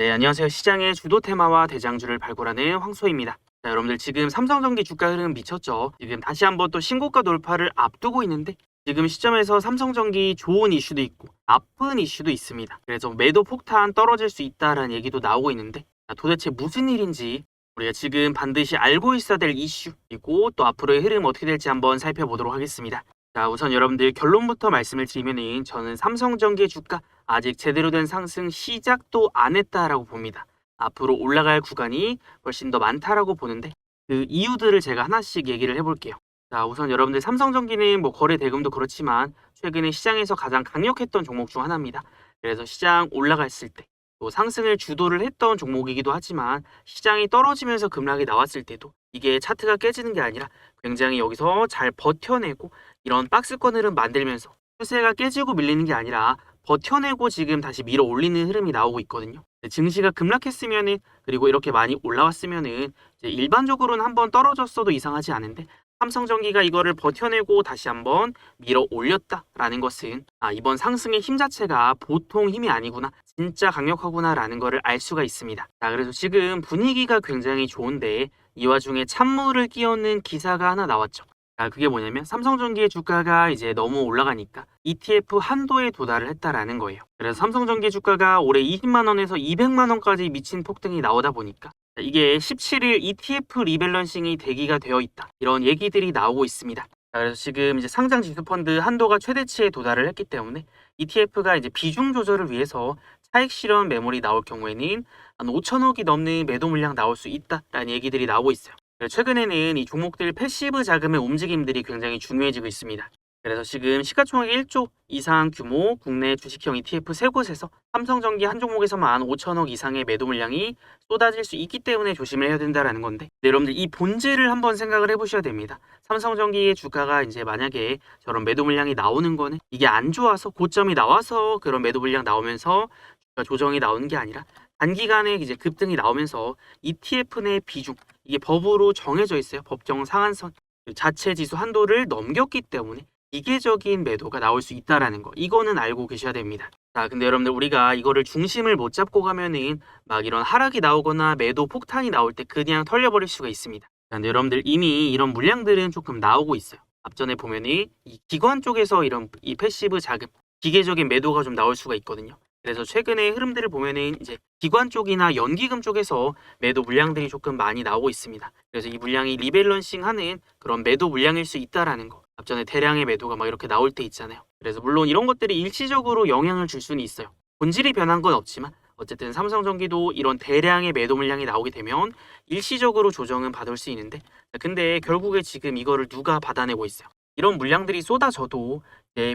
네, 안녕하세요. 시장의 주도 테마와 대장주를 발굴하는 황소입니다. 자, 여러분들 지금 삼성전기 주가 흐름 미쳤죠? 지금 다시 한번 또 신고가 돌파를 앞두고 있는데 지금 시점에서 삼성전기 좋은 이슈도 있고 나쁜 이슈도 있습니다. 그래서 매도 폭탄 떨어질 수 있다라는 얘기도 나오고 있는데 도대체 무슨 일인지 우리가 지금 반드시 알고 있어야 될 이슈 그리고 또 앞으로의 흐름 어떻게 될지 한번 살펴보도록 하겠습니다. 자, 우선 여러분들 결론부터 말씀을 드리면은 저는 삼성전기 주가 아직 제대로 된 상승 시작도 안 했다라고 봅니다. 앞으로 올라갈 구간이 훨씬 더 많다라고 보는데 그 이유들을 제가 하나씩 얘기를 해볼게요. 자, 우선 여러분들 삼성전기는 뭐 거래 대금도 그렇지만 최근에 시장에서 가장 강력했던 종목 중 하나입니다. 그래서 시장 올라갔을 때 또 상승을 주도를 했던 종목이기도 하지만 시장이 떨어지면서 급락이 나왔을 때도 이게 차트가 깨지는 게 아니라 굉장히 여기서 잘 버텨내고 이런 박스권 흐름 만들면서 추세가 깨지고 밀리는 게 아니라 버텨내고 지금 다시 밀어 올리는 흐름이 나오고 있거든요. 증시가 급락했으면은 그리고 이렇게 많이 올라왔으면은 이제 일반적으로는 한번 떨어졌어도 이상하지 않은데 삼성전기가 이거를 버텨내고 다시 한번 밀어 올렸다라는 것은 이번 상승의 힘 자체가 보통 힘이 아니구나 진짜 강력하구나라는 거를 알 수가 있습니다. 자, 그래서 지금 분위기가 굉장히 좋은데 이 와중에 찬물을 끼얹는 기사가 하나 나왔죠. 그게 뭐냐면 삼성전기의 주가가 이제 너무 올라가니까 ETF 한도에 도달을 했다라는 거예요. 그래서 삼성전기 주가가 올해 20만 원에서 200만 원까지 미친 폭등이 나오다 보니까 이게 17일 ETF 리밸런싱이 대기가 되어 있다. 이런 얘기들이 나오고 있습니다. 그래서 지금 이제 상장 지수 펀드 한도가 최대치에 도달을 했기 때문에 ETF가 이제 비중 조절을 위해서 차익 실현 매물이 나올 경우에는 한 5천억이 넘는 매도 물량 나올 수 있다라는 얘기들이 나오고 있어요. 최근에는 이 종목들 패시브 자금의 움직임들이 굉장히 중요해지고 있습니다. 그래서 지금 시가총액 1조 이상 규모 국내 주식형 ETF 세 곳에서 삼성전기 한 종목에서만 5천억 이상의 매도 물량이 쏟아질 수 있기 때문에 조심을 해야 된다라는 건데 여러분들 이 본질을 한번 생각을 해보셔야 됩니다. 삼성전기의 주가가 이제 만약에 저런 매도 물량이 나오는 거는 이게 안 좋아서 고점이 나와서 그런 매도 물량 나오면서 주가 조정이 나오는 게 아니라 단기간에 이제 급등이 나오면서 ETF 내 비중 이게 법으로 정해져 있어요. 법정 상한선 자체 지수 한도를 넘겼기 때문에 기계적인 매도가 나올 수 있다라는 거 이거는 알고 계셔야 됩니다. 자, 근데 여러분들 우리가 이거를 중심을 못 잡고 가면은 막 이런 하락이 나오거나 매도 폭탄이 나올 때 그냥 털려버릴 수가 있습니다. 자, 근데 여러분들 이미 이런 물량들은 조금 나오고 있어요. 앞전에 보면은 이 기관 쪽에서 이런 이 패시브 자금 기계적인 매도가 좀 나올 수가 있거든요. 그래서 최근의 흐름들을 보면은 이제 기관 쪽이나 연기금 쪽에서 매도 물량들이 조금 많이 나오고 있습니다. 그래서 이 물량이 리밸런싱 하는 그런 매도 물량일 수 있다라는 거. 앞전에 대량의 매도가 막 이렇게 나올 때 있잖아요. 그래서 물론 이런 것들이 일시적으로 영향을 줄 수는 있어요. 본질이 변한 건 없지만 어쨌든 삼성전기도 이런 대량의 매도 물량이 나오게 되면 일시적으로 조정은 받을 수 있는데 근데 결국에 지금 이거를 누가 받아내고 있어요. 이런 물량들이 쏟아져도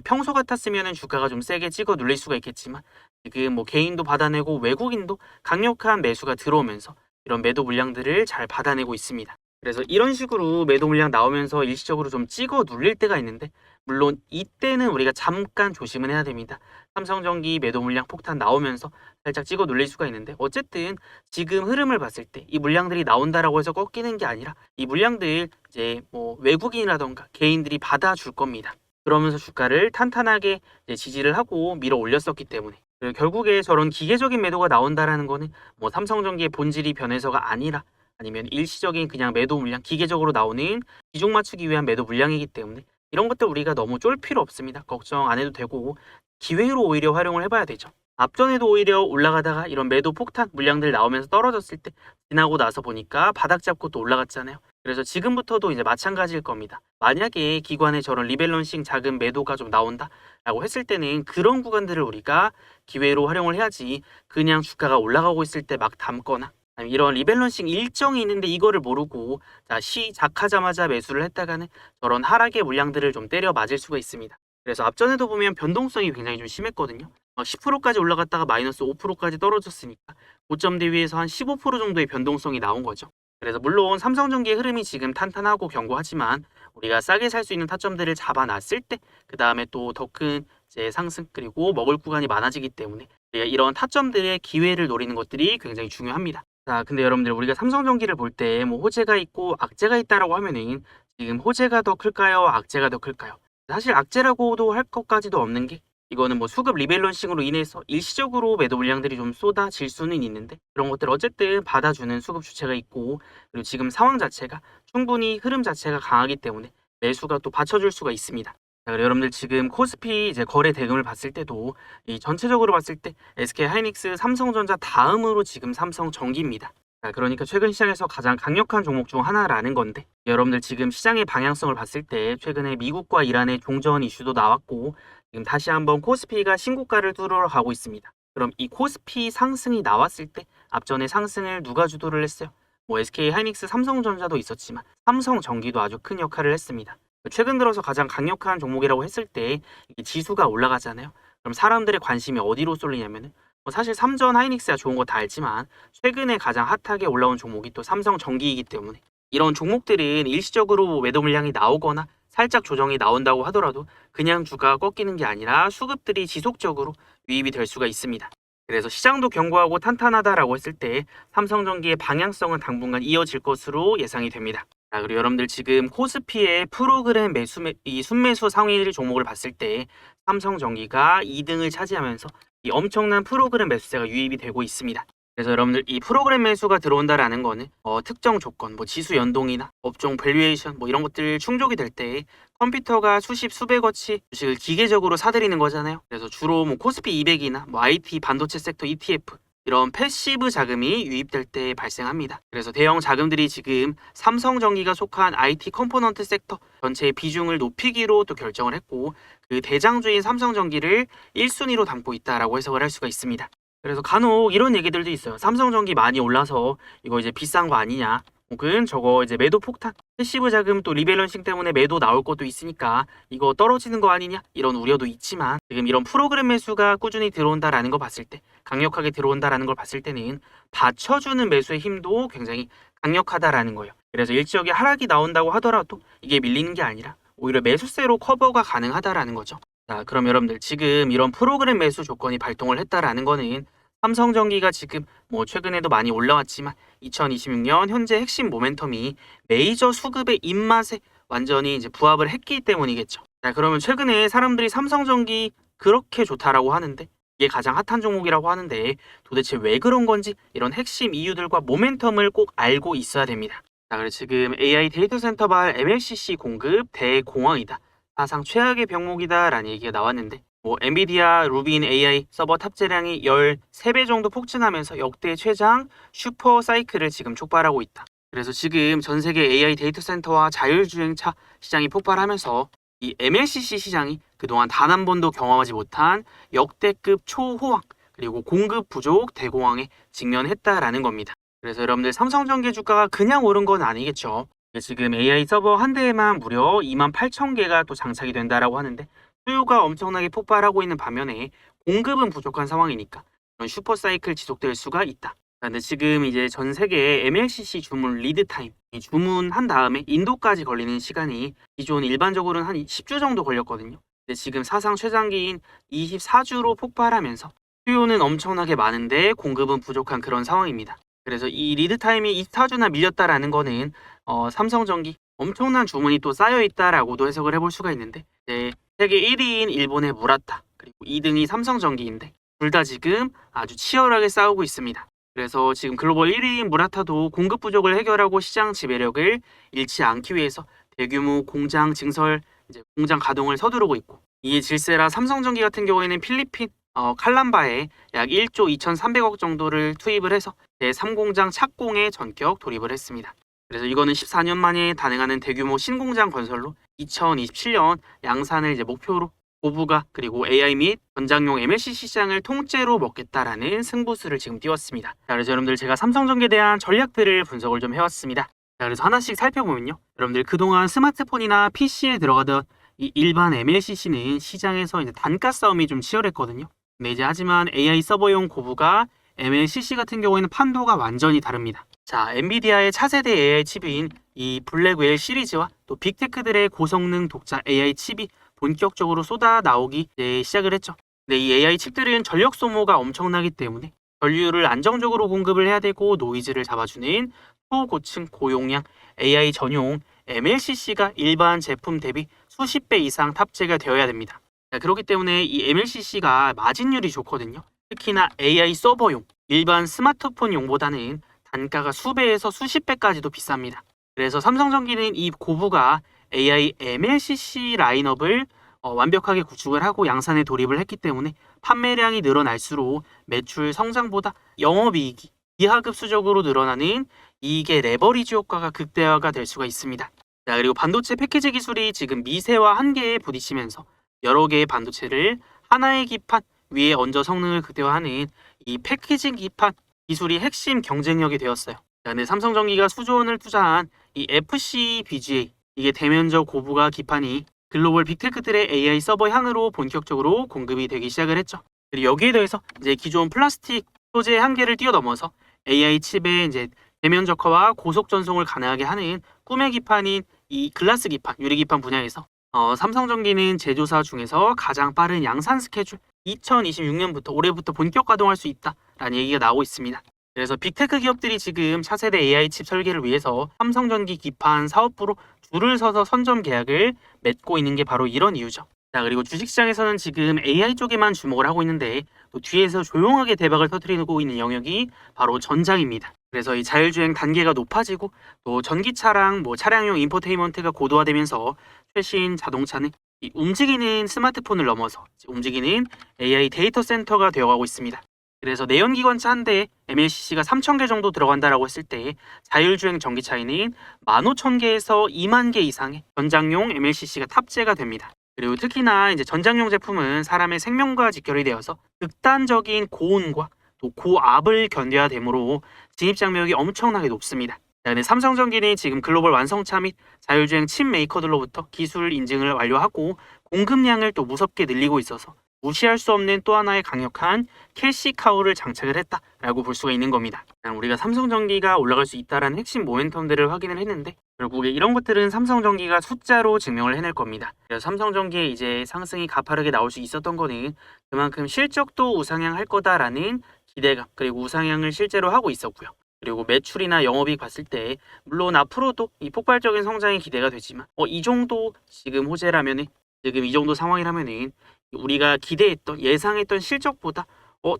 평소 같았으면 주가가 좀 세게 찍어 눌릴 수가 있겠지만 지금 뭐 개인도 받아내고 외국인도 강력한 매수가 들어오면서 이런 매도 물량들을 잘 받아내고 있습니다. 그래서 이런 식으로 매도 물량 나오면서 일시적으로 좀 찍어 눌릴 때가 있는데 물론 이때는 우리가 잠깐 조심은 해야 됩니다. 삼성전기 매도 물량 폭탄 나오면서 살짝 찍어 눌릴 수가 있는데 어쨌든 지금 흐름을 봤을 때 이 물량들이 나온다라고 해서 꺾이는 게 아니라 이 물량들 이제 뭐 외국인이라던가 개인들이 받아줄 겁니다. 그러면서 주가를 탄탄하게 지지를 하고 밀어 올렸었기 때문에 그리고 결국에 저런 기계적인 매도가 나온다라는 거는 뭐 삼성전기의 본질이 변해서가 아니라 아니면 일시적인 그냥 매도 물량 기계적으로 나오는 비중 맞추기 위한 매도 물량이기 때문에 이런 것들 우리가 너무 쫄 필요 없습니다. 걱정 안 해도 되고 기회로 오히려 활용을 해봐야 되죠. 앞전에도 오히려 올라가다가 이런 매도 폭탄 물량들 나오면서 떨어졌을 때 지나고 나서 보니까 바닥 잡고 또 올라갔잖아요. 그래서 지금부터도 이제 마찬가지일 겁니다. 만약에 기관에 저런 리밸런싱 작은 매도가 좀 나온다라고 했을 때는 그런 구간들을 우리가 기회로 활용을 해야지 그냥 주가가 올라가고 있을 때 막 담거나 아니면 이런 리밸런싱 일정이 있는데 이거를 모르고 시작하자마자 매수를 했다가는 저런 하락의 물량들을 좀 때려 맞을 수가 있습니다. 그래서 앞전에도 보면 변동성이 굉장히 좀 심했거든요. 10%까지 올라갔다가 마이너스 5%까지 떨어졌으니까 고점 대비해서 한 15% 정도의 변동성이 나온 거죠. 그래서 물론 삼성전기의 흐름이 지금 탄탄하고 견고하지만 우리가 싸게 살 수 있는 타점들을 잡아놨을 때 그 다음에 또 더 큰 상승 그리고 먹을 구간이 많아지기 때문에 우리가 이런 타점들의 기회를 노리는 것들이 굉장히 중요합니다. 자, 근데 여러분들 우리가 삼성전기를 볼 때 뭐 호재가 있고 악재가 있다라고 하면은 지금 호재가 더 클까요? 악재가 더 클까요? 사실 악재라고도 할 것까지도 없는 게 이거는 뭐 수급 리밸런싱으로 인해서 일시적으로 매도 물량들이 좀 쏟아질 수는 있는데 그런 것들 어쨌든 받아주는 수급 주체가 있고 그리고 지금 상황 자체가 충분히 흐름 자체가 강하기 때문에 매수가 또 받쳐줄 수가 있습니다. 자, 그리고 여러분들 지금 코스피 이제 거래 대금을 봤을 때도 이 전체적으로 봤을 때 SK 하이닉스, 삼성전자 다음으로 지금 삼성전기입니다. 자, 그러니까 최근 시장에서 가장 강력한 종목 중 하나라는 건데 여러분들 지금 시장의 방향성을 봤을 때 최근에 미국과 이란의 종전 이슈도 나왔고 지금 다시 한번 코스피가 신고가를 뚫으러 가고 있습니다. 그럼 이 코스피 상승이 나왔을 때 앞전에 상승을 누가 주도를 했어요? 뭐 SK 하이닉스, 삼성전자도 있었지만 삼성전기도 아주 큰 역할을 했습니다. 최근 들어서 가장 강력한 종목이라고 했을 때 이 지수가 올라가잖아요. 그럼 사람들의 관심이 어디로 쏠리냐면은 뭐 사실 삼전 하이닉스야 좋은 거 다 알지만 최근에 가장 핫하게 올라온 종목이 또 삼성전기이기 때문에 이런 종목들은 일시적으로 뭐 매도 물량이 나오거나 살짝 조정이 나온다고 하더라도 그냥 주가 꺾이는 게 아니라 수급들이 지속적으로 유입이 될 수가 있습니다. 그래서 시장도 견고하고 탄탄하다라고 했을 때 삼성전기의 방향성은 당분간 이어질 것으로 예상이 됩니다. 자, 그리고 여러분들 지금 코스피의 프로그램 이 순매수 상위 종목을 봤을 때 삼성전기가 2등을 차지하면서 이 엄청난 프로그램 매수세가 유입이 되고 있습니다. 그래서 여러분들 이 프로그램 매수가 들어온다라는 거는 특정 조건, 뭐 지수 연동이나 업종 밸류에이션 뭐 이런 것들 충족이 될 때 컴퓨터가 수십 수백어치 주식을 기계적으로 사들이는 거잖아요. 그래서 주로 뭐 코스피 200이나 뭐 IT 반도체 섹터 ETF 이런 패시브 자금이 유입될 때 발생합니다. 그래서 대형 자금들이 지금 삼성전기가 속한 IT 컴포넌트 섹터 전체의 비중을 높이기로 또 결정을 했고 그 대장주인 삼성전기를 1순위로 담고 있다라고 해석을 할 수가 있습니다. 그래서 간혹 이런 얘기들도 있어요. 삼성전기 많이 올라서 이거 이제 비싼 거 아니냐. 혹은 저거 이제 매도 폭탄, 패시브 자금 또 리밸런싱 때문에 매도 나올 것도 있으니까 이거 떨어지는 거 아니냐 이런 우려도 있지만 지금 이런 프로그램 매수가 꾸준히 들어온다라는 거 봤을 때 강력하게 들어온다라는 걸 봤을 때는 받쳐주는 매수의 힘도 굉장히 강력하다라는 거예요. 그래서 일지역에 하락이 나온다고 하더라도 이게 밀리는 게 아니라 오히려 매수세로 커버가 가능하다라는 거죠. 자, 그럼 여러분들 지금 이런 프로그램 매수 조건이 발동을 했다라는 거는 삼성전기가 지금 뭐 최근에도 많이 올라왔지만 2026년 현재 핵심 모멘텀이 메이저 수급의 입맛에 완전히 이제 부합을 했기 때문이겠죠. 자, 그러면 최근에 사람들이 삼성전기 그렇게 좋다라고 하는데 이게 가장 핫한 종목이라고 하는데 도대체 왜 그런 건지 이런 핵심 이유들과 모멘텀을 꼭 알고 있어야 됩니다. 자, 그래서 지금 AI 데이터 센터발 MLCC 공급 대공황이다. 사상 최악의 병목이다라는 얘기가 나왔는데 뭐 엔비디아 루빈 AI 서버 탑재량이 13배 정도 폭증하면서 역대 최장 슈퍼 사이클을 지금 촉발하고 있다. 그래서 지금 전 세계 AI 데이터 센터와 자율주행차 시장이 폭발하면서 이 MLCC 시장이 그동안 단 한 번도 경험하지 못한 역대급 초호황 그리고 공급 부족 대공황에 직면했다라는 겁니다. 그래서 여러분들 삼성전기 주가가 그냥 오른 건 아니겠죠. 지금 AI 서버 한 대에만 무려 28,000개가 또 장착이 된다라고 하는데 수요가 엄청나게 폭발하고 있는 반면에 공급은 부족한 상황이니까 그런 슈퍼사이클 지속될 수가 있다. 그런데 지금 이제 전 세계의 MLCC 주문 리드 타임, 이 주문한 다음에 인도까지 걸리는 시간이 기존 일반적으로는 한 10주 정도 걸렸거든요. 근데 지금 사상 최장기인 24주로 폭발하면서 수요는 엄청나게 많은데 공급은 부족한 그런 상황입니다. 그래서 이 리드 타임이 24주나 밀렸다라는 거는 삼성전기 엄청난 주문이 또 쌓여 있다라고도 해석을 해볼 수가 있는데 세계 1위인 일본의 무라타 그리고 2등이 삼성전기인데 둘 다 지금 아주 치열하게 싸우고 있습니다. 그래서 지금 글로벌 1위인 무라타도 공급 부족을 해결하고 시장 지배력을 잃지 않기 위해서 대규모 공장 증설, 이제 공장 가동을 서두르고 있고 이에 질세라 삼성전기 같은 경우에는 필리핀 칼람바에 약 1조 2,300억 정도를 투입을 해서 제3공장 착공에 전격 돌입을 했습니다. 그래서 이거는 14년 만에 단행하는 대규모 신공장 건설로 2027년 양산을 이제 목표로 고부가 그리고 AI 및 전장용 MLCC 시장을 통째로 먹겠다라는 승부수를 지금 띄웠습니다. 자, 그래서 여러분들 제가 삼성전기에 대한 전략들을 분석을 좀 해왔습니다. 자, 그래서 하나씩 살펴보면요. 여러분들 그동안 스마트폰이나 PC에 들어가던 이 일반 MLCC는 시장에서 이제 단가 싸움이 좀 치열했거든요. 근데 이제 하지만 AI 서버용 고부가 MLCC 같은 경우에는 판도가 완전히 다릅니다. 자, 엔비디아의 차세대 AI 칩인 이 블랙웰 시리즈와 또 빅테크들의 고성능 독자 AI 칩이 본격적으로 쏟아 나오기 시작을 했죠. 근데 이 AI 칩들은 전력 소모가 엄청나기 때문에 전류를 안정적으로 공급을 해야 되고 노이즈를 잡아주는 초고층 고용량 AI 전용 MLCC가 일반 제품 대비 수십 배 이상 탑재가 되어야 됩니다. 자, 그렇기 때문에 이 MLCC가 마진율이 좋거든요. 특히나 AI 서버용, 일반 스마트폰용보다는 단가가 수배에서 수십 배까지도 비쌉니다. 그래서 삼성전기는 이 고부가 AI MLCC 라인업을 완벽하게 구축을 하고 양산에 돌입을 했기 때문에 판매량이 늘어날수록 매출 성장보다 영업이익이 기하급수적으로 늘어나는 이익의 레버리지 효과가 극대화가 될 수가 있습니다. 자, 그리고 반도체 패키지 기술이 지금 미세와 한계에 부딪히면서 여러 개의 반도체를 하나의 기판 위에 얹어 성능을 극대화하는 이 패키징 기판 기술이 핵심 경쟁력이 되었어요. 자, 근데 삼성전기가 수조 원을 투자한 이 FCBGA 이게 대면적 고부가 기판이 글로벌 빅테크들의 AI 서버 향으로 본격적으로 공급이 되기 시작을 했죠. 그리고 여기에 더해서 이제 기존 플라스틱 소재의 한계를 뛰어넘어서 AI 칩의 이제 대면적화와 고속 전송을 가능하게 하는 꿈의 기판인 이 글라스 기판, 유리 기판 분야에서 삼성전기는 제조사 중에서 가장 빠른 양산 스케줄 2026년부터 올해부터 본격 가동할 수 있다라는 얘기가 나오고 있습니다. 그래서 빅테크 기업들이 지금 차세대 AI 칩 설계를 위해서 삼성전기 기판 사업부로 줄을 서서 선점 계약을 맺고 있는 게 바로 이런 이유죠. 자, 그리고 주식시장에서는 지금 AI 쪽에만 주목을 하고 있는데 또 뒤에서 조용하게 대박을 터뜨리고 있는 영역이 바로 전장입니다. 그래서 이 자율주행 단계가 높아지고 또 전기차랑 차량용 인포테인먼트가 고도화되면서 최신 자동차는 이 움직이는 스마트폰을 넘어서 움직이는 AI 데이터 센터가 되어가고 있습니다. 그래서 내연기관차 한 대에 MLCC가 3,000개 정도 들어간다라고 했을 때 자율주행 전기차에는 15,000개에서 2만 개 이상의 전장용 MLCC가 탑재가 됩니다. 그리고 특히나 이제 전장용 제품은 사람의 생명과 직결이 되어서 극단적인 고온과 또 고압을 견뎌야 되므로 진입 장벽이 엄청나게 높습니다. 자, 근데 삼성전기는 지금 글로벌 완성차 및 자율주행 칩 메이커들로부터 기술 인증을 완료하고 공급량을 또 무섭게 늘리고 있어서 무시할 수 없는 또 하나의 강력한 캐시카우를 장착을 했다라고 볼 수가 있는 겁니다. 우리가 삼성전기가 올라갈 수 있다라는 핵심 모멘텀들을 확인을 했는데 결국에 이런 것들은 삼성전기가 숫자로 증명을 해낼 겁니다. 그래서 삼성전기의 이제 상승이 가파르게 나올 수 있었던 거는 그만큼 실적도 우상향할 거다라는 기대감 그리고 우상향을 실제로 하고 있었고요. 그리고 매출이나 영업이익 봤을 때 물론 앞으로도 이 폭발적인 성장이 기대가 되지만 이 정도 지금 호재라면은 지금 이 정도 상황이라면은 우리가 기대했던 예상했던 실적보다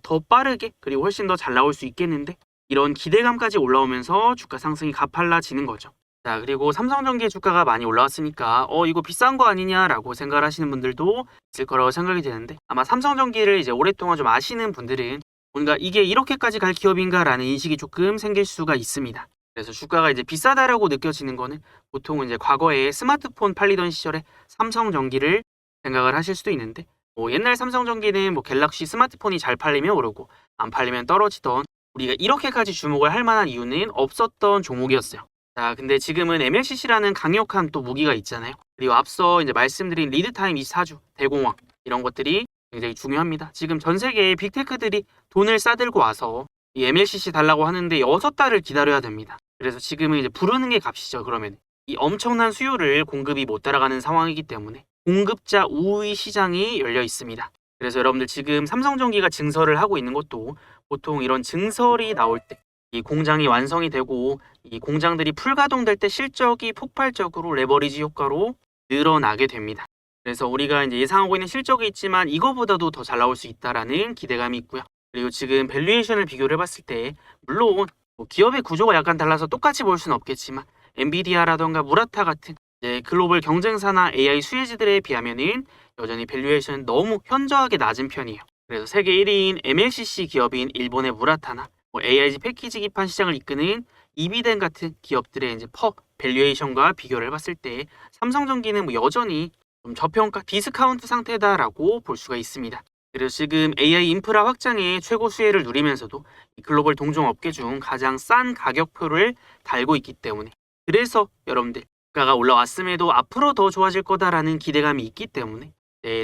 더 빠르게 그리고 훨씬 더 잘 나올 수 있겠는데 이런 기대감까지 올라오면서 주가 상승이 가팔라지는 거죠. 자, 그리고 삼성전기의 주가가 많이 올라왔으니까 이거 비싼 거 아니냐라고 생각을 하시는 분들도 있을 거라고 생각이 되는데 아마 삼성전기를 이제 오랫동안 좀 아시는 분들은 뭔가 이게 이렇게까지 갈 기업인가라는 인식이 조금 생길 수가 있습니다. 그래서 주가가 이제 비싸다라고 느껴지는 거는 보통은 이제 과거에 스마트폰 팔리던 시절에 삼성전기를 생각을 하실 수도 있는데 옛날 삼성전기는 갤럭시 스마트폰이 잘 팔리면 오르고 안 팔리면 떨어지던 우리가 이렇게까지 주목을 할 만한 이유는 없었던 종목이었어요. 자, 근데 지금은 MLCC라는 강력한 또 무기가 있잖아요. 그리고 앞서 이제 말씀드린 리드타임 24주, 대공황 이런 것들이 굉장히 중요합니다. 지금 전 세계의 빅테크들이 돈을 싸들고 와서 이 MLCC 달라고 하는데 6달을 기다려야 됩니다. 그래서 지금은 이제 부르는 게 값이죠. 그러면 이 엄청난 수요를 공급이 못 따라가는 상황이기 때문에 공급자 우위 시장이 열려 있습니다. 그래서 여러분들 지금 삼성전기가 증설을 하고 있는 것도 보통 이런 증설이 나올 때 이 공장이 완성이 되고 이 공장들이 풀가동될 때 실적이 폭발적으로 레버리지 효과로 늘어나게 됩니다. 그래서 우리가 이제 예상하고 있는 실적이 있지만 이거보다도 더 잘 나올 수 있다라는 기대감이 있고요. 그리고 지금 밸류에이션을 비교를 해봤을 때 물론 기업의 구조가 약간 달라서 똑같이 볼 수는 없겠지만 엔비디아라던가 무라타 같은 이제 글로벌 경쟁사나 AI 수혜지들에 비하면은 여전히 밸류에이션은 너무 현저하게 낮은 편이에요. 그래서 세계 1위인 MLCC 기업인 일본의 무라타나 AIG 패키지 기판 시장을 이끄는 이비덴 같은 기업들의 이제 밸류에이션과 비교를 해봤을 때 삼성전기는 여전히 좀 저평가 디스카운트 상태다라고 볼 수가 있습니다. 그래서 지금 AI 인프라 확장에 최고 수혜를 누리면서도 글로벌 동종 업계 중 가장 싼 가격표를 달고 있기 때문에 그래서 여러분들 주가가 올라왔음에도 앞으로 더 좋아질 거다라는 기대감이 있기 때문에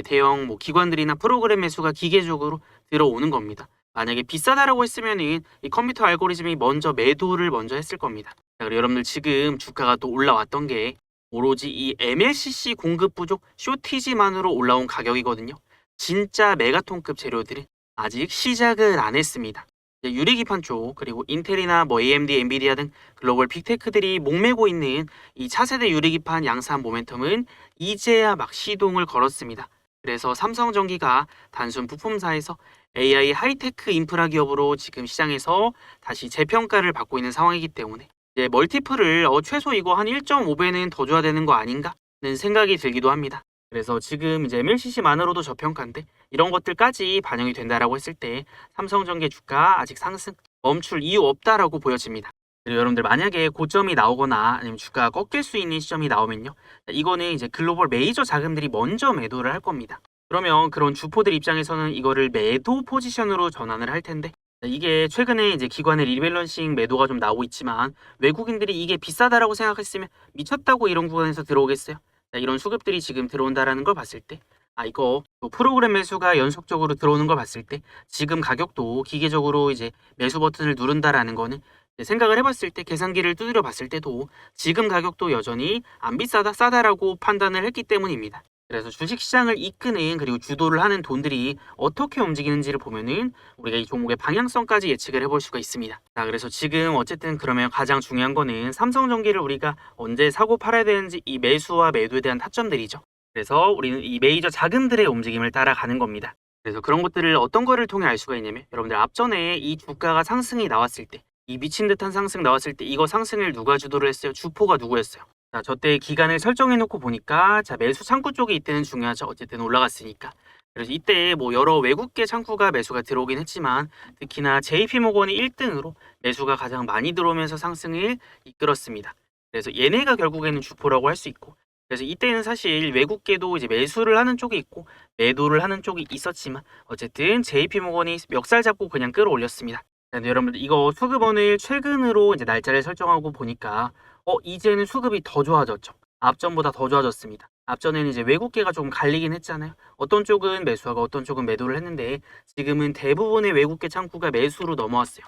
대형 기관들이나 프로그램 매수가 기계적으로 들어오는 겁니다. 만약에 비싸다라고 했으면은 이 컴퓨터 알고리즘이 매도를 먼저 했을 겁니다. 자, 그리고 여러분들 지금 주가가 또 올라왔던 게 오로지 이 MLCC 공급 부족 쇼티지만으로 올라온 가격이거든요. 진짜 메가톤급 재료들은 아직 시작을 안 했습니다. 유리기판 쪽 그리고 인텔이나 AMD, 엔비디아 등 글로벌 빅테크들이 목매고 있는 이 차세대 유리기판 양산 모멘텀은 이제야 막 시동을 걸었습니다. 그래서 삼성전기가 단순 부품사에서 AI 하이테크 인프라 기업으로 지금 시장에서 다시 재평가를 받고 있는 상황이기 때문에 이제 멀티플을 최소 이거 한 1.5배는 더 줘야 되는 거 아닌가는 생각이 들기도 합니다. 그래서 지금 이제 MLCC만으로도 저평가인데 이런 것들까지 반영이 된다라고 했을 때 삼성전기 주가 아직 상승 멈출 이유 없다라고 보여집니다. 그리고 여러분들 만약에 고점이 나오거나 아니면 주가가 꺾일 수 있는 시점이 나오면요. 이거는 이제 글로벌 메이저 자금들이 먼저 매도를 할 겁니다. 그러면 그런 주포들 입장에서는 이거를 매도 포지션으로 전환을 할 텐데 이게 최근에 이제 기관의 리밸런싱 매도가 좀 나오고 있지만 외국인들이 이게 비싸다라고 생각했으면 미쳤다고 이런 구간에서 들어오겠어요. 이런 수급들이 지금 들어온다라는 걸 봤을 때 이거 또 프로그램 매수가 연속적으로 들어오는 걸 봤을 때 지금 가격도 기계적으로 이제 매수 버튼을 누른다라는 거는 생각을 해봤을 때 계산기를 두드려 봤을 때도 지금 가격도 여전히 안 비싸다 싸다라고 판단을 했기 때문입니다. 그래서 주식시장을 이끄는 그리고 주도를 하는 돈들이 어떻게 움직이는지를 보면은 우리가 이 종목의 방향성까지 예측을 해볼 수가 있습니다. 자, 그래서 지금 어쨌든 그러면 가장 중요한 거는 삼성전기를 우리가 언제 사고 팔아야 되는지 이 매수와 매도에 대한 타점들이죠. 그래서 우리는 이 메이저 자금들의 움직임을 따라가는 겁니다. 그래서 그런 것들을 어떤 거를 통해 알 수가 있냐면 여러분들 앞전에 이 주가가 상승이 나왔을 때 이 미친 듯한 상승 나왔을 때 이거 상승을 누가 주도를 했어요? 주포가 누구였어요? 자, 저때 기간을 설정해 놓고 보니까 자, 매수 창구 쪽에 이때는 중요하죠. 어쨌든 올라갔으니까. 그래서 이때 뭐 여러 외국계 창구가 매수가 들어오긴 했지만 특히나 JP모건이 1등으로 매수가 가장 많이 들어오면서 상승을 이끌었습니다. 그래서 얘네가 결국에는 주포라고 할 수 있고 그래서 이때는 사실 외국계도 이제 매수를 하는 쪽이 있고 매도를 하는 쪽이 있었지만 어쨌든 JP모건이 멱살 잡고 그냥 끌어올렸습니다. 자, 여러분들 이거 수급원을 최근으로 이제 날짜를 설정하고 보니까 이제는 수급이 더 좋아졌죠. 앞전보다 더 좋아졌습니다. 앞전에는 이제 외국계가 좀 갈리긴 했잖아요. 어떤 쪽은 매수하고 어떤 쪽은 매도를 했는데 지금은 대부분의 외국계 창구가 매수로 넘어왔어요.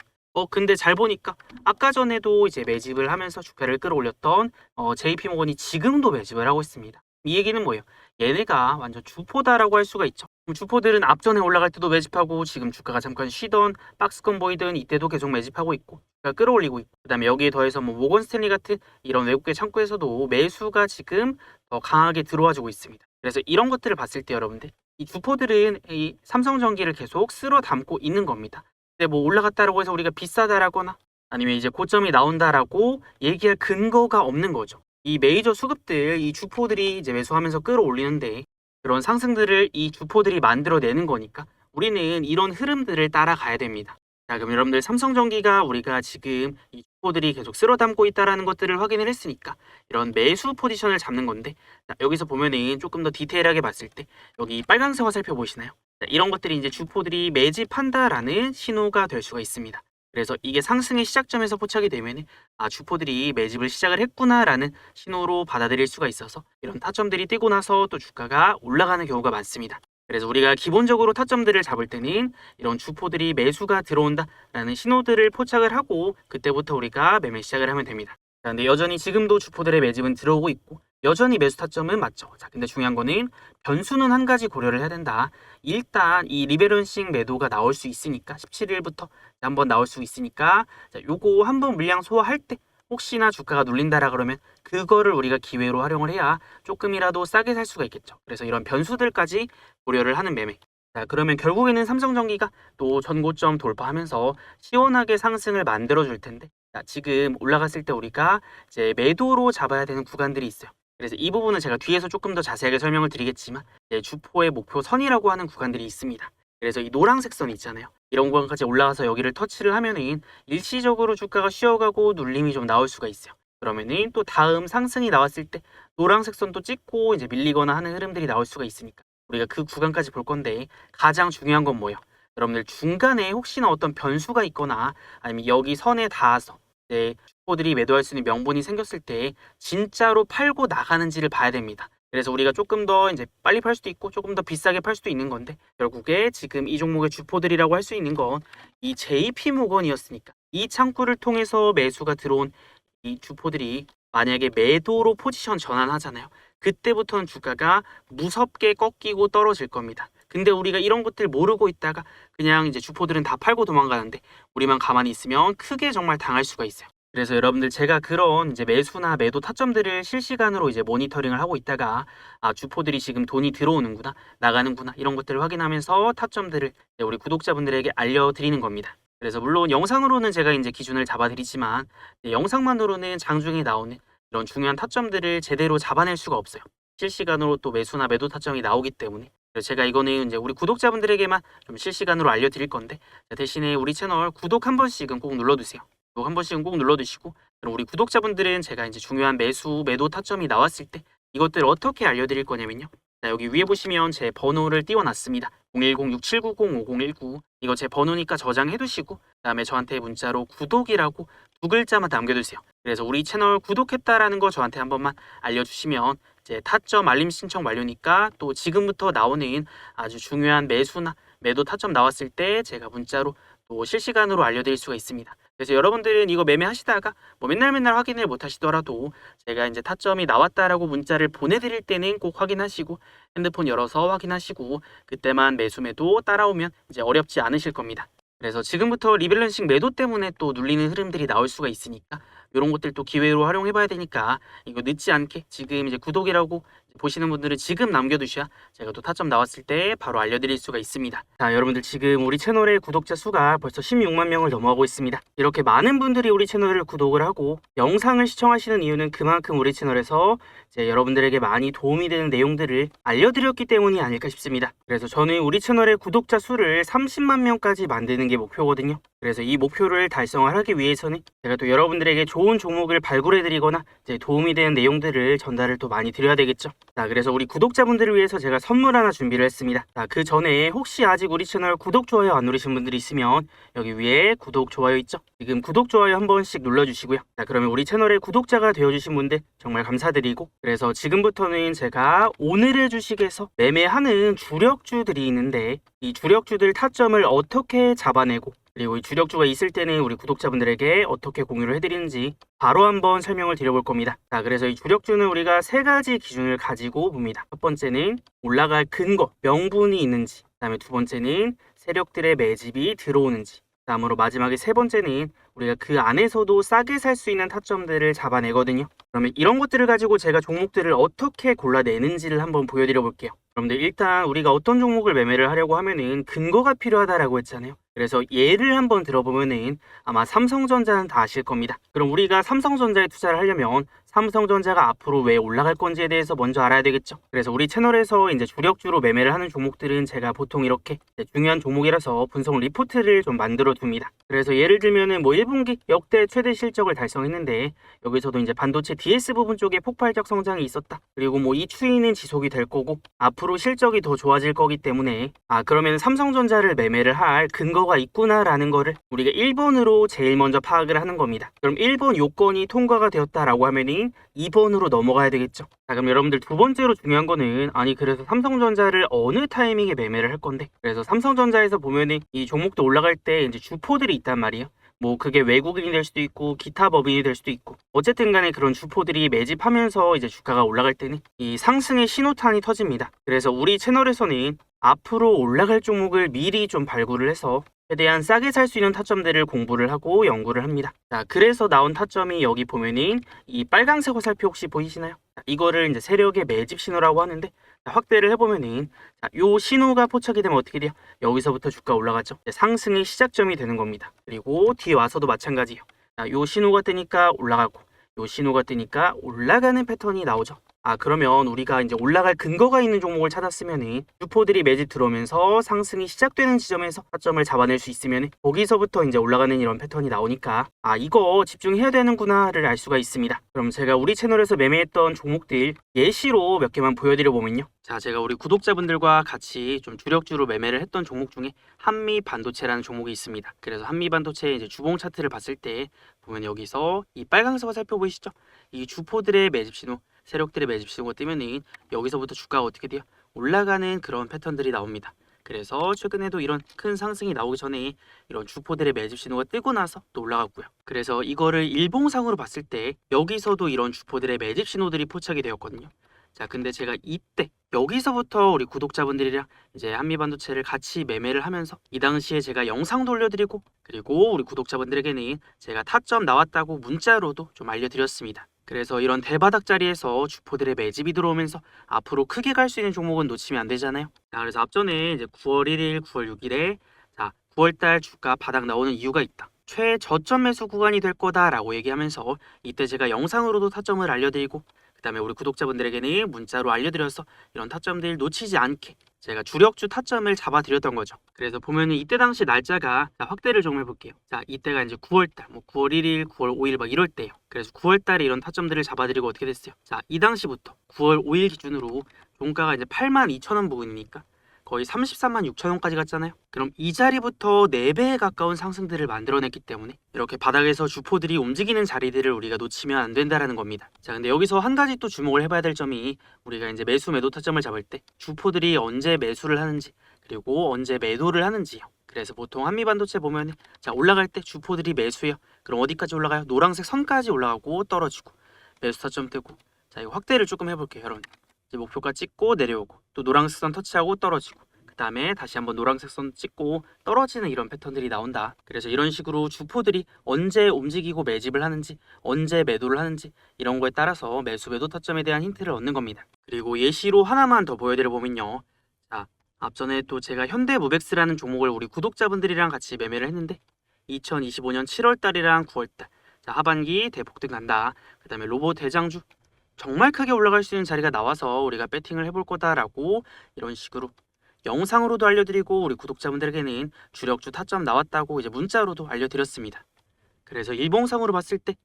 근데 잘 보니까 아까 전에도 이제 매집을 하면서 주가를 끌어올렸던 JP모건이 지금도 매집을 하고 있습니다. 이 얘기는 뭐예요? 얘네가 완전 주포다라고 할 수가 있죠. 그럼 주포들은 앞전에 올라갈 때도 매집하고 지금 주가가 잠깐 쉬던 박스권 보이던 이때도 계속 매집하고 있고 주가가 끌어올리고 있고 그다음에 여기에 더해서 뭐 모건 스탠리 같은 이런 외국계 창구에서도 매수가 지금 더 강하게 들어와주고 있습니다. 그래서 이런 것들을 봤을 때 여러분들 이 주포들은 이 삼성전기를 계속 쓸어 담고 있는 겁니다. 근데 뭐 올라갔다라고 해서 우리가 비싸다라거나 아니면 이제 고점이 나온다라고 얘기할 근거가 없는 거죠. 이 메이저 수급들, 이 주포들이 이제 매수하면서 끌어올리는데 그런 상승들을 이 주포들이 만들어내는 거니까 우리는 이런 흐름들을 따라가야 됩니다. 자, 그럼 여러분들 삼성전기가 우리가 지금 이 주포들이 계속 쓸어 담고 있다라는 것들을 확인을 했으니까 이런 매수 포지션을 잡는 건데 자, 여기서 보면은 조금 더 디테일하게 봤을 때 여기 빨간색 화살표 보이시나요? 자, 이런 것들이 이제 주포들이 매집한다라는 신호가 될 수가 있습니다. 그래서 이게 상승의 시작점에서 포착이 되면 주포들이 매집을 시작을 했구나라는 신호로 받아들일 수가 있어서 이런 타점들이 뜨고 나서 또 주가가 올라가는 경우가 많습니다. 그래서 우리가 기본적으로 타점들을 잡을 때는 이런 주포들이 매수가 들어온다라는 신호들을 포착을 하고 그때부터 우리가 매매 시작을 하면 됩니다. 자, 근데 여전히 지금도 주포들의 매집은 들어오고 있고 여전히 매수 타점은 맞죠. 자, 근데 중요한 거는 변수는 한 가지 고려를 해야 된다. 일단 이 리밸런싱 매도가 나올 수 있으니까 17일부터 한번 나올 수 있으니까 자, 요거 한번 물량 소화할 때 혹시나 주가가 눌린다라 그러면 그거를 우리가 기회로 활용을 해야 조금이라도 싸게 살 수가 있겠죠. 그래서 이런 변수들까지 고려를 하는 매매. 자, 그러면 결국에는 삼성전기가 또 전고점 돌파하면서 시원하게 상승을 만들어 줄 텐데 자, 지금 올라갔을 때 우리가 이제 매도로 잡아야 되는 구간들이 있어요. 그래서 이 부분은 제가 뒤에서 조금 더 자세하게 설명을 드리겠지만 주포의 목표 선이라고 하는 구간들이 있습니다. 그래서 이 노란색 선이 있잖아요. 이런 구간까지 올라가서 여기를 터치를 하면은 일시적으로 주가가 쉬어가고 눌림이 좀 나올 수가 있어요. 그러면은 또 다음 상승이 나왔을 때 노란색 선도 찍고 이제 밀리거나 하는 흐름들이 나올 수가 있으니까 우리가 그 구간까지 볼 건데 가장 중요한 건 뭐예요? 여러분들 중간에 혹시나 어떤 변수가 있거나 아니면 여기 선에 닿아서 주포들이 매도할 수 있는 명분이 생겼을 때 진짜로 팔고 나가는지를 봐야 됩니다. 그래서 우리가 조금 더 이제 빨리 팔 수도 있고 조금 더 비싸게 팔 수도 있는 건데 결국에 지금 이 종목의 주포들이라고 할 수 있는 건 이 JP모건이었으니까 이 창구를 통해서 매수가 들어온 이 주포들이 만약에 매도로 포지션 전환하잖아요. 그때부터는 주가가 무섭게 꺾이고 떨어질 겁니다. 근데 우리가 이런 것들 모르고 있다가 그냥 이제 주포들은 다 팔고 도망가는데 우리만 가만히 있으면 크게 정말 당할 수가 있어요. 그래서 여러분들 제가 그런 이제 매수나 매도 타점들을 실시간으로 이제 모니터링을 하고 있다가 주포들이 지금 돈이 들어오는구나, 나가는구나 이런 것들을 확인하면서 타점들을 이제 우리 구독자분들에게 알려드리는 겁니다. 그래서 물론 영상으로는 제가 이제 기준을 잡아드리지만 영상만으로는 장중에 나오는 이런 중요한 타점들을 제대로 잡아낼 수가 없어요. 실시간으로 또 매수나 매도 타점이 나오기 때문에. 그래서 제가 이거는 이제 우리 구독자분들에게만 좀 실시간으로 알려드릴 건데 대신에 우리 채널 구독 한 번씩은 꼭 눌러두세요. 구독 한 번씩은 꼭 눌러두시고 그럼 우리 구독자분들은 제가 이제 중요한 매수, 매도 타점이 나왔을 때 이것들을 어떻게 알려드릴 거냐면요. 자, 여기 위에 보시면 제 번호를 띄워놨습니다. 010-6790-5019 이거 제 번호니까 저장해 두시고 그다음에 저한테 문자로 구독이라고 두 글자만 남겨두세요. 그래서 우리 채널 구독했다라는 거 저한테 한 번만 알려주시면 이제 타점 알림 신청 완료니까 또 지금부터 나오는 아주 중요한 매수나 매도 타점 나왔을 때 제가 문자로 또 실시간으로 알려드릴 수가 있습니다. 그래서 여러분들은 이거 매매하시다가 뭐 맨날 확인을 못 하시더라도 제가 이제 타점이 나왔다라고 문자를 보내드릴 때는 꼭 확인하시고 핸드폰 열어서 확인하시고 그때만 매수 매도 따라오면 이제 어렵지 않으실 겁니다. 그래서 지금부터 리밸런싱 매도 때문에 또 눌리는 흐름들이 나올 수가 있으니까 이런 것들 또 기회로 활용해 봐야 되니까 이거 늦지 않게 지금 이제 구독이라고 보시는 분들은 지금 남겨두셔야 제가 또 타점 나왔을 때 바로 알려드릴 수가 있습니다. 자, 여러분들 지금 우리 채널의 구독자 수가 벌써 16만 명을 넘어가고 있습니다. 이렇게 많은 분들이 우리 채널을 구독을 하고 영상을 시청하시는 이유는 그만큼 우리 채널에서 이제 여러분들에게 많이 도움이 되는 내용들을 알려드렸기 때문이 아닐까 싶습니다. 그래서 저는 우리 채널의 구독자 수를 30만 명까지 만드는 게 목표거든요. 그래서 이 목표를 달성을 하기 위해서는 제가 또 여러분들에게 좋은 종목을 발굴해드리거나 이제 도움이 되는 내용들을 전달을 또 많이 드려야 되겠죠. 자, 그래서 우리 구독자분들을 위해서 제가 선물 하나 준비를 했습니다. 자, 그 전에 혹시 아직 우리 채널 구독, 좋아요 안 누르신 분들이 있으면 여기 위에 구독, 좋아요 있죠? 지금 구독, 좋아요 한 번씩 눌러주시고요. 자, 그러면 우리 채널의 구독자가 되어주신 분들 정말 감사드리고 그래서 지금부터는 제가 오늘의 주식에서 매매하는 주력주들이 있는데 이 주력주들 타점을 어떻게 잡아내고 그리고 이 주력주가 있을 때는 우리 구독자분들에게 어떻게 공유를 해드리는지 바로 한번 설명을 드려볼 겁니다. 자, 그래서 이 주력주는 우리가 세 가지 기준을 가지고 봅니다. 첫 번째는 올라갈 근거, 명분이 있는지, 그 다음에 두 번째는 세력들의 매집이 들어오는지, 다음으로 마지막에 세 번째는 우리가 그 안에서도 싸게 살 수 있는 타점들을 잡아내거든요. 그러면 이런 것들을 가지고 제가 종목들을 어떻게 골라내는지를 한번 보여드려 볼게요. 여러분들 일단 우리가 어떤 종목을 매매를 하려고 하면은 근거가 필요하다라고 했잖아요. 그래서 예를 한번 들어보면은 아마 삼성전자는 다 아실 겁니다. 그럼 우리가 삼성전자에 투자를 하려면 삼성전자가 앞으로 왜 올라갈 건지에 대해서 먼저 알아야 되겠죠. 그래서 우리 채널에서 이제 주력주로 매매를 하는 종목들은 제가 보통 이렇게 중요한 종목이라서 분석 리포트를 좀 만들어 둡니다. 그래서 예를 들면은 뭐 1분기 역대 최대 실적을 달성했는데 여기서도 이제 반도체 DS 부분 쪽에 폭발적 성장이 있었다. 그리고 뭐 이 추이는 지속이 될 거고 앞으로 실적이 더 좋아질 거기 때문에 그러면 삼성전자를 매매를 할 근거가 있구나라는 거를 우리가 1번으로 제일 먼저 파악을 하는 겁니다. 그럼 1번 요건이 통과가 되었다라고 하면은 2번으로 넘어가야 되겠죠. 자, 그럼 여러분들 두 번째로 중요한 거는 그래서 삼성전자를 어느 타이밍에 매매를 할 건데 그래서 삼성전자에서 보면은 이 종목도 올라갈 때 이제 주포들이 있단 말이에요. 뭐 그게 외국인이 될 수도 있고 기타 법인이 될 수도 있고 어쨌든 간에 그런 주포들이 매집하면서 이제 주가가 올라갈 때는 이 상승의 신호탄이 터집니다. 그래서 우리 채널에서는 앞으로 올라갈 종목을 미리 좀 발굴을 해서 최대한 싸게 살 수 있는 타점들을 공부를 하고 연구를 합니다. 자, 그래서 나온 타점이 여기 보면은 이 빨강색 화살표 혹시 보이시나요? 자, 이거를 이제 세력의 매집 신호라고 하는데 확대를 해보면은 요 신호가 포착이 되면 어떻게 돼요? 여기서부터 주가 올라가죠. 상승의 시작점이 되는 겁니다. 그리고 뒤에 와서도 마찬가지예요. 자, 요 신호가 뜨니까 올라가고 요 신호가 뜨니까 올라가는 패턴이 나오죠. 그러면 우리가 이제 올라갈 근거가 있는 종목을 찾았으면은 주포들이 매집 들어오면서 상승이 시작되는 지점에서 타점을 잡아낼 수 있으면 거기서부터 이제 올라가는 이런 패턴이 나오니까 이거 집중해야 되는구나를 알 수가 있습니다. 그럼 제가 우리 채널에서 매매했던 종목들 예시로 몇 개만 보여드려 보면요. 자, 제가 우리 구독자분들과 같이 좀 주력주로 매매를 했던 종목 중에 한미반도체라는 종목이 있습니다. 그래서 한미반도체의 이제 주봉 차트를 봤을 때 보면 여기서 이 빨간색 화살표 보이시죠? 이 주포들의 매집 신호, 세력들의 매집 신호가 뜨면은 여기서부터 주가가 어떻게 돼요? 올라가는 그런 패턴들이 나옵니다. 그래서 최근에도 이런 큰 상승이 나오기 전에 이런 주포들의 매집 신호가 뜨고 나서 또 올라갔고요. 그래서 이거를 일봉상으로 봤을 때 여기서도 이런 주포들의 매집 신호들이 포착이 되었거든요. 자, 근데 제가 이때 여기서부터 우리 구독자분들이랑 이제 한미반도체를 같이 매매를 하면서 이 당시에 제가 영상도 올려드리고 그리고 우리 구독자분들에게는 제가 타점 나왔다고 문자로도 좀 알려드렸습니다. 그래서 이런 대바닥 자리에서 주포들의 매집이 들어오면서 앞으로 크게 갈 수 있는 종목은 놓치면 안 되잖아요. 자, 그래서 앞전에 이제 9월 1일, 9월 6일에 9월달 주가 바닥 나오는 이유가 있다. 최저점 매수 구간이 될 거다라고 얘기하면서 이때 제가 영상으로도 타점을 알려드리고 그다음에 우리 구독자분들에게는 문자로 알려드려서 이런 타점들 놓치지 않게 제가 주력주 타점을 잡아드렸던 거죠. 그래서 보면은 이때 당시 날짜가 확대를 좀 해볼게요. 자, 이때가 이제 9월달, 9월 1일, 9월 5일 막 이럴 때요. 그래서 9월달에 이런 타점들을 잡아드리고 어떻게 됐어요? 자, 이 당시부터 9월 5일 기준으로 종가가 이제 82,000원 부근이니까 거의 33만 6천원까지 갔잖아요. 그럼 이 자리부터 4배에 가까운 상승들을 만들어냈기 때문에 이렇게 바닥에서 주포들이 움직이는 자리들을 우리가 놓치면 안 된다라는 겁니다. 자, 근데 여기서 한 가지 또 주목을 해봐야 될 점이 우리가 이제 매수 매도 타점을 잡을 때 주포들이 언제 매수를 하는지 그리고 언제 매도를 하는지요. 그래서 보통 한미반도체 보면 자, 올라갈 때 주포들이 매수해요. 그럼 어디까지 올라가요? 노란색 선까지 올라가고 떨어지고 매수 타점 뜨고. 자, 이거 확대를 조금 해볼게요, 여러분. 이제 목표가 찍고 내려오고 또 노란색 선 터치하고 떨어지고 그 다음에 다시 한번 노란색 선 찍고 떨어지는 이런 패턴들이 나온다. 그래서 이런 식으로 주포들이 언제 움직이고 매집을 하는지 언제 매도를 하는지 이런 거에 따라서 매수 매도 타점에 대한 힌트를 얻는 겁니다. 그리고 예시로 하나만 더 보여드려 보면요. 자, 앞전에 또 제가 현대무벡스라는 종목을 우리 구독자분들이랑 같이 매매를 했는데 2025년 7월 달이랑 9월 달 자, 하반기 대폭등 간다. 그 다음에 로봇 대장주 정말 크게 올라갈 수 있는 자리가 나와서 우리가 배팅을 해볼 거다라고 이런 식으로 영상으로도 알려드리고 우리 구독자분들에게는 주력주 타점 나왔다고 이제 문자로도 알려드렸습니다. 그래서 일봉상으로 봤을 때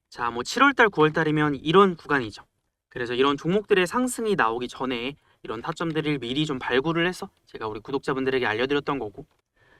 자, 7월달 9월달이면 이런 구간이죠. 그래서 이런 종목들의 상승이 나오기 전에 이런 타점들을 미리 좀 발굴을 해서 제가 우리 구독자분들에게 알려드렸던 거고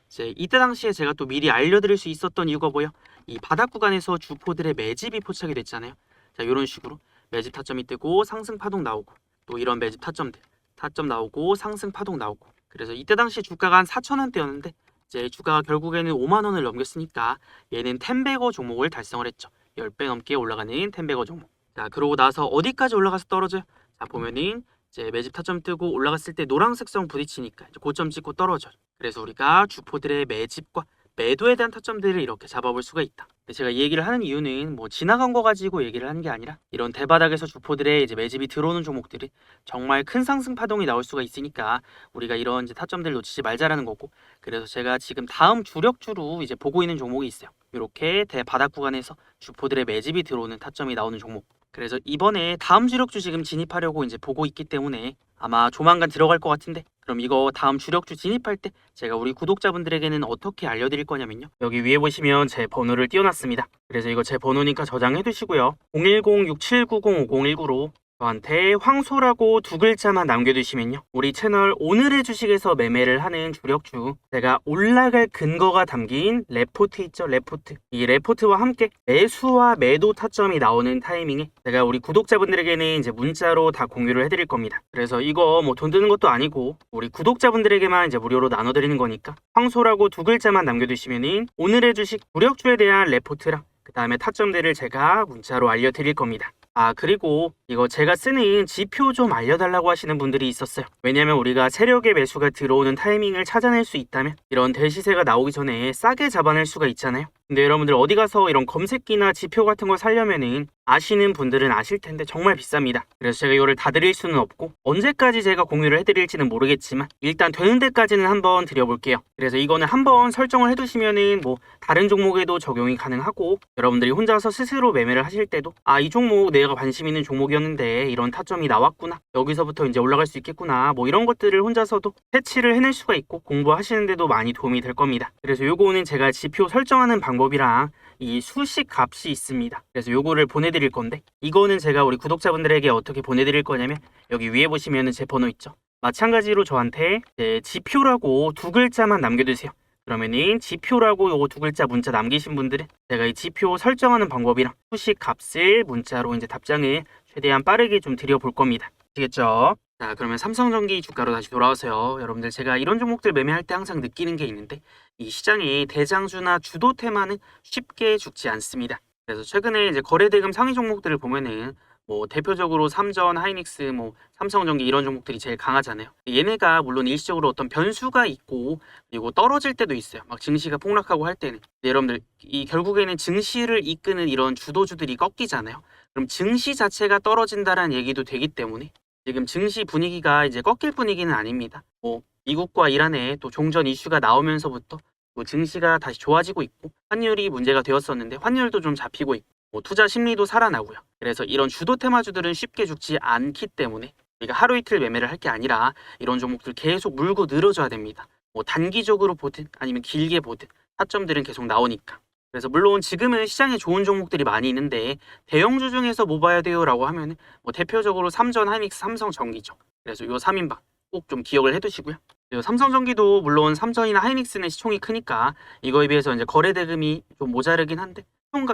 이제 이때 당시에 제가 또 미리 알려드릴 수 있었던 이유가 뭐예요? 이 바닥 구간에서 주포들의 매집이 포착이 됐잖아요. 자, 이런 식으로 매집 타점이 뜨고 상승 파동 나오고 또 이런 매집 타점들 타점 나오고 상승 파동 나오고 그래서 이때 당시 주가가 한 4,000원대였는데 이제 주가가 결국에는 5만 원을 넘겼으니까 얘는 텐베거 종목을 달성을 했죠. 10배 넘게 올라가는 텐베거 종목. 자, 그러고 나서 어디까지 올라가서 떨어져요? 자, 보면은 이제 매집 타점 뜨고 올라갔을 때 노란색 선 부딪히니까 이제 고점 찍고 떨어져요. 그래서 우리가 주포들의 매집과 매도에 대한 타점들을 이렇게 잡아볼 수가 있다. 근데 제가 이 얘기를 하는 이유는 지나간 거 가지고 얘기를 하는 게 아니라 이런 대바닥에서 주포들의 이제 매집이 들어오는 종목들이 정말 큰 상승 파동이 나올 수가 있으니까 우리가 이런 이제 타점들을 놓치지 말자라는 거고 그래서 제가 지금 다음 주력주로 이제 보고 있는 종목이 있어요. 이렇게 대바닥 구간에서 주포들의 매집이 들어오는 타점이 나오는 종목. 그래서 이번에 다음 주력주 지금 진입하려고 이제 보고 있기 때문에 아마 조만간 들어갈 것 같은데 그럼 이거 다음 주력주 진입할 때 제가 우리 구독자분들에게는 어떻게 알려드릴 거냐면요. 여기 위에 보시면 제 번호를 띄워놨습니다. 그래서 이거 제 번호니까 저장해 두시고요. 010-6790-5019로 저한테 황소라고 2글자만 남겨두시면요. 우리 채널 오늘의 주식에서 매매를 하는 주력주 제가 올라갈 근거가 담긴 레포트 있죠? 레포트. 이 레포트와 함께 매수와 매도 타점이 나오는 타이밍에 제가 우리 구독자분들에게는 이제 문자로 다 공유를 해드릴 겁니다. 그래서 이거 돈 드는 것도 아니고 우리 구독자분들에게만 이제 무료로 나눠드리는 거니까 황소라고 2글자만 남겨두시면은 오늘의 주식 주력주에 대한 레포트랑 그 다음에 타점들을 제가 문자로 알려드릴 겁니다. 아, 그리고 이거 제가 쓰는 지표 좀 알려달라고 하시는 분들이 있었어요. 왜냐면 우리가 세력의 매수가 들어오는 타이밍을 찾아낼 수 있다면 이런 대시세가 나오기 전에 싸게 잡아낼 수가 있잖아요. 근데 여러분들 어디 가서 이런 검색기나 지표 같은 걸 사려면은 아시는 분들은 아실 텐데 정말 비쌉니다. 그래서 제가 이거를 다 드릴 수는 없고 언제까지 제가 공유를 해드릴지는 모르겠지만 일단 되는 데까지는 한번 드려볼게요. 그래서 이거는 한번 설정을 해두시면은 다른 종목에도 적용이 가능하고 여러분들이 혼자서 스스로 매매를 하실 때도 아, 이 종목 내가 관심 있는 종목이었는데 이런 타점이 나왔구나, 여기서부터 이제 올라갈 수 있겠구나, 이런 것들을 혼자서도 패치를 해낼 수가 있고 공부하시는데도 많이 도움이 될 겁니다. 그래서 요거는 제가 지표 설정하는 방법이랑 이 수식 값이 있습니다. 그래서 요거를 보내드릴 건데 이거는 제가 우리 구독자분들에게 어떻게 보내드릴 거냐면 여기 위에 보시면은 제 번호 있죠. 마찬가지로 저한테 지표라고 2글자만 남겨두세요. 그러면은 지표라고 요거 2글자 문자 남기신 분들은 제가 이 지표 설정하는 방법이랑 수식 값을 문자로 이제 답장을 최대한 빠르게 좀 드려볼 겁니다. 아시겠죠? 자, 그러면 삼성전기 주가로 다시 돌아와서요. 여러분들 제가 이런 종목들 매매할 때 항상 느끼는 게 있는데 이 시장이 대장주나 주도 테마는 쉽게 죽지 않습니다. 그래서 최근에 이제 거래대금 상위 종목들을 보면은 뭐 대표적으로 삼전, 하이닉스, 뭐 삼성전기 이런 종목들이 제일 강하잖아요. 얘네가 물론 일시적으로 어떤 변수가 있고 그리고 떨어질 때도 있어요. 막 증시가 폭락하고 할 때는. 여러분들 이 결국에는 증시를 이끄는 이런 주도주들이 꺾이잖아요. 그럼 증시 자체가 떨어진다라는 얘기도 되기 때문에 지금 증시 분위기가 이제 꺾일 분위기는 아닙니다. 뭐 미국과 이란의 또 종전 이슈가 나오면서부터 또 증시가 다시 좋아지고 있고 환율이 문제가 되었었는데 환율도 좀 잡히고 있고 뭐 투자 심리도 살아나고요. 그래서 이런 주도 테마주들은 쉽게 죽지 않기 때문에 우리가 하루 이틀 매매를 할 게 아니라 이런 종목들 계속 물고 늘어줘야 됩니다. 뭐 단기적으로 보든 아니면 길게 보든 타점들은 계속 나오니까. 그래서 물론 지금은 시장에 좋은 종목들이 많이 있는데 대형주 중에서 뭐 봐야 돼요라고 하면 뭐 대표적으로 삼전, 하이닉스, 삼성전기죠. 그래서 요 3인방 꼭 좀 기억을 해두시고요. 그리고 삼성전기도 물론 삼전이나 하이닉스는 시총이 크니까 이거에 비해서 이제 거래 대금이 좀 모자르긴 한데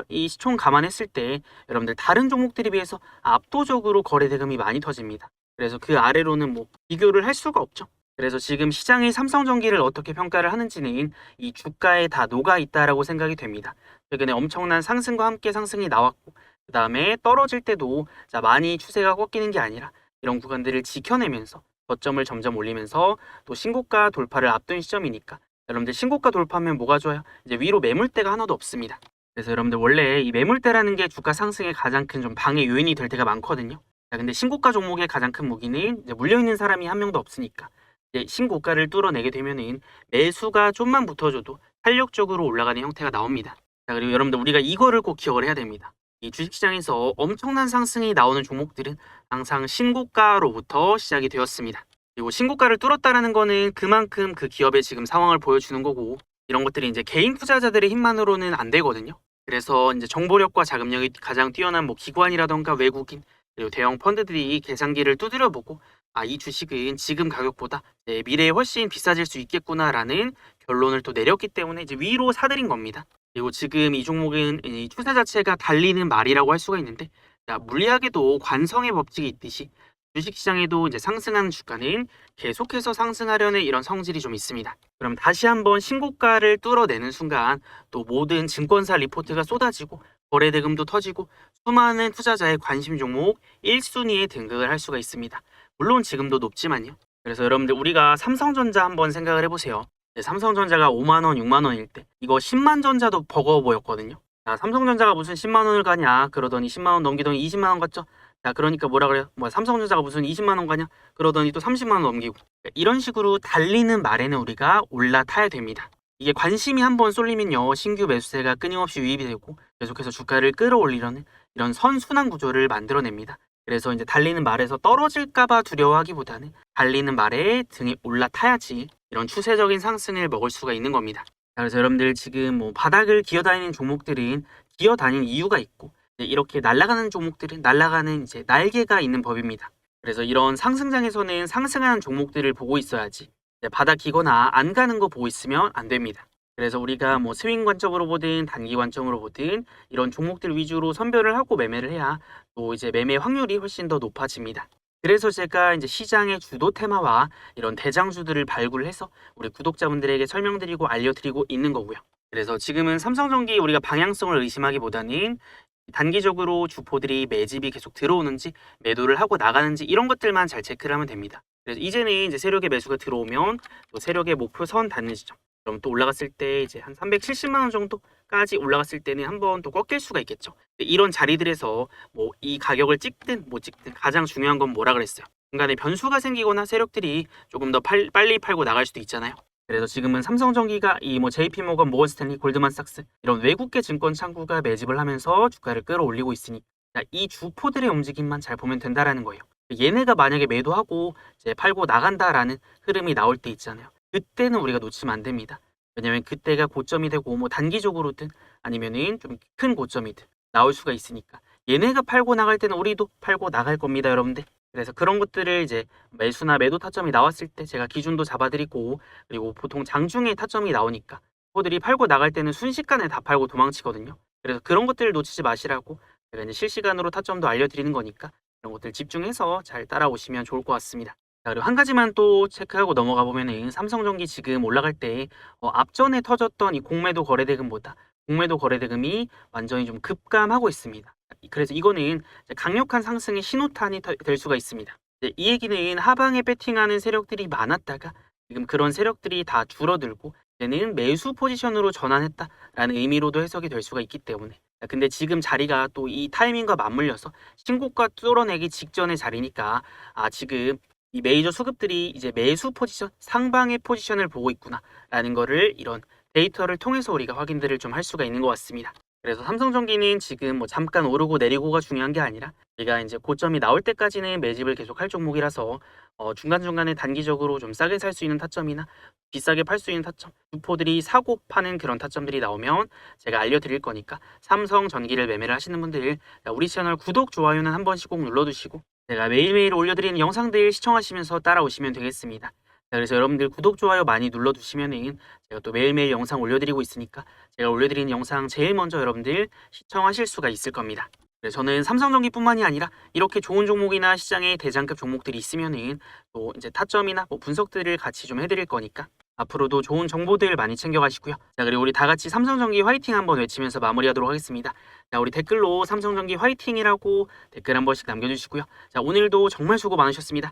이 시총 감안했을 때 여러분들 다른 종목들에 비해서 압도적으로 거래 대금이 많이 터집니다. 그래서 그 아래로는 뭐 비교를 할 수가 없죠. 그래서 지금 시장이 삼성전기를 어떻게 평가를 하는지는 이 주가에 다 녹아 있다라고 생각이 됩니다. 최근에 엄청난 상승과 함께 상승이 나왔고 그 다음에 떨어질 때도 자 많이 추세가 꺾이는 게 아니라 이런 구간들을 지켜내면서 저점을 점점 올리면서 또 신고가 돌파를 앞둔 시점이니까 여러분들 신고가 돌파하면 뭐가 좋아요? 이제 위로 매물대가 하나도 없습니다. 그래서 여러분들 원래 이 매물대라는 게 주가 상승의 가장 큰 좀 방해 요인이 될 때가 많거든요. 자, 근데 신고가 종목의 가장 큰 무기는 이제 물려있는 사람이 한 명도 없으니까 이제 신고가를 뚫어내게 되면은 매수가 좀만 붙어줘도 탄력적으로 올라가는 형태가 나옵니다. 자, 그리고 여러분들 우리가 이거를 꼭 기억을 해야 됩니다. 이 주식시장에서 엄청난 상승이 나오는 종목들은 항상 신고가로부터 시작이 되었습니다. 그리고 신고가를 뚫었다라는 거는 그만큼 그 기업의 지금 상황을 보여주는 거고 이런 것들이 이제 개인 투자자들의 힘만으로는 안 되거든요. 그래서 이제 정보력과 자금력이 가장 뛰어난 뭐 기관이라던가 외국인 그리고 대형 펀드들이 계산기를 두드려 보고 아, 이 주식은 지금 가격보다 미래에 훨씬 비싸질 수 있겠구나라는 결론을 또 내렸기 때문에 이제 위로 사들인 겁니다. 그리고 지금 이 종목은 이 추세 자체가 달리는 말이라고 할 수가 있는데 자, 물리학에도 관성의 법칙이 있듯이 주식시장에도 이제 상승하는 주가는 계속해서 상승하려는 이런 성질이 좀 있습니다. 그럼 다시 한번 신고가를 뚫어내는 순간 또 모든 증권사 리포트가 쏟아지고 거래 대금도 터지고 수많은 투자자의 관심 종목 1순위에 등극을 할 수가 있습니다. 물론 지금도 높지만요. 그래서 여러분들 우리가 삼성전자 한번 생각을 해보세요. 삼성전자가 5만원, 6만원일 때 이거 10만전자도 버거워 보였거든요. 자, 삼성전자가 무슨 10만원을 가냐 그러더니 10만원 넘기더니 20만원 갔죠. 자, 그러니까 뭐라 그래요? 뭐 삼성전자가 무슨 20만원 가냐 그러더니 또 30만원 넘기고 이런 식으로 달리는 말에는 우리가 올라타야 됩니다. 이게 관심이 한번 쏠리면요 신규 매수세가 끊임없이 유입이 되고 계속해서 주가를 끌어올리려는 이런 선순환 구조를 만들어냅니다. 그래서 이제 달리는 말에서 떨어질까봐 두려워하기보다는 달리는 말에 등이 올라타야지 이런 추세적인 상승을 먹을 수가 있는 겁니다. 자, 그래서 여러분들 지금 뭐 바닥을 기어다니는 종목들은 기어다니는 이유가 있고 이렇게 날아가는 종목들은 날아가는 이제 날개가 있는 법입니다. 그래서 이런 상승장에서는 상승하는 종목들을 보고 있어야지 바닥 기거나 안 가는 거 보고 있으면 안 됩니다. 그래서 우리가 뭐 스윙 관점으로 보든 단기 관점으로 보든 이런 종목들 위주로 선별을 하고 매매를 해야 또 이제 매매 확률이 훨씬 더 높아집니다. 그래서 제가 이제 시장의 주도 테마와 이런 대장주들을 발굴해서 우리 구독자분들에게 설명드리고 알려드리고 있는 거고요. 그래서 지금은 삼성전기 우리가 방향성을 의심하기보다는 단기적으로 주포들이 매집이 계속 들어오는지 매도를 하고 나가는지 이런 것들만 잘 체크를 하면 됩니다. 그래서 이제는 이제 세력의 매수가 들어오면 또 세력의 목표 선 닿는 지점 그럼 또 올라갔을 때 이제 한 370만 원 정도까지 올라갔을 때는 한번 또 꺾일 수가 있겠죠. 이런 자리들에서 뭐 이 가격을 찍든 못 찍든 가장 중요한 건 뭐라 그랬어요? 중간에 변수가 생기거나 세력들이 조금 더 빨리 팔고 나갈 수도 있잖아요. 그래서 지금은 삼성전기가 이 뭐 JP모건, 모건스탠리, 골드만삭스 이런 외국계 증권 창구가 매집을 하면서 주가를 끌어올리고 있으니 이 주포들의 움직임만 잘 보면 된다라는 거예요. 얘네가 만약에 매도하고 이제 팔고 나간다라는 흐름이 나올 때 있잖아요. 그때는 우리가 놓치면 안 됩니다. 왜냐면 그때가 고점이 되고 뭐 단기적으로든 아니면은 좀 큰 고점이든 나올 수가 있으니까 얘네가 팔고 나갈 때는 우리도 팔고 나갈 겁니다, 여러분들. 그래서 그런 것들을 이제 매수나 매도 타점이 나왔을 때 제가 기준도 잡아드리고 그리고 보통 장중에 타점이 나오니까 포들이 팔고 나갈 때는 순식간에 다 팔고 도망치거든요. 그래서 그런 것들을 놓치지 마시라고 제가 이제 실시간으로 타점도 알려드리는 거니까 이런 것들 집중해서 잘 따라오시면 좋을 것 같습니다. 자, 그리고 한 가지만 또 체크하고 넘어가 보면은 삼성전기 지금 올라갈 때 앞전에 터졌던 이 공매도 거래대금보다 공매도 거래대금이 완전히 좀 급감하고 있습니다. 그래서 이거는 이제 강력한 상승의 신호탄이 될 수가 있습니다. 이 얘기는 하방에 배팅하는 세력들이 많았다가 지금 그런 세력들이 다 줄어들고 이제는 매수 포지션으로 전환했다라는 의미로도 해석이 될 수가 있기 때문에 근데 지금 자리가 또 이 타이밍과 맞물려서 신고가 뚫어내기 직전의 자리니까 지금 이 메이저 수급들이 이제 매수 포지션, 상방의 포지션을 보고 있구나라는 거를 이런 데이터를 통해서 우리가 확인들을 좀 할 수가 있는 것 같습니다. 그래서 삼성전기는 지금 뭐 잠깐 오르고 내리고가 중요한 게 아니라 우리가 이제 고점이 나올 때까지는 매집을 계속 할 종목이라서 중간중간에 단기적으로 좀 싸게 살 수 있는 타점이나 비싸게 팔 수 있는 타점, 주포들이 사고 파는 그런 타점들이 나오면 제가 알려드릴 거니까 삼성전기를 매매를 하시는 분들 우리 채널 구독, 좋아요는 한 번씩 꼭 눌러두시고 제가 매일매일 올려드리는 영상들 시청하시면서 따라오시면 되겠습니다. 그래서 여러분들 구독, 좋아요 많이 눌러두시면은 제가 또 매일매일 영상 올려드리고 있으니까 제가 올려드리는 영상 제일 먼저 여러분들 시청하실 수가 있을 겁니다. 그래서 저는 삼성전기뿐만이 아니라 이렇게 좋은 종목이나 시장에 대장급 종목들이 있으면은 또 이제 타점이나 뭐 분석들을 같이 좀 해드릴 거니까 앞으로도 좋은 정보들 많이 챙겨가시고요. 자, 그리고 우리 다 같이 삼성전기 화이팅 한번 외치면서 마무리하도록 하겠습니다. 자, 우리 댓글로 삼성전기 화이팅이라고 댓글 한 번씩 남겨주시고요. 자, 오늘도 정말 수고 많으셨습니다.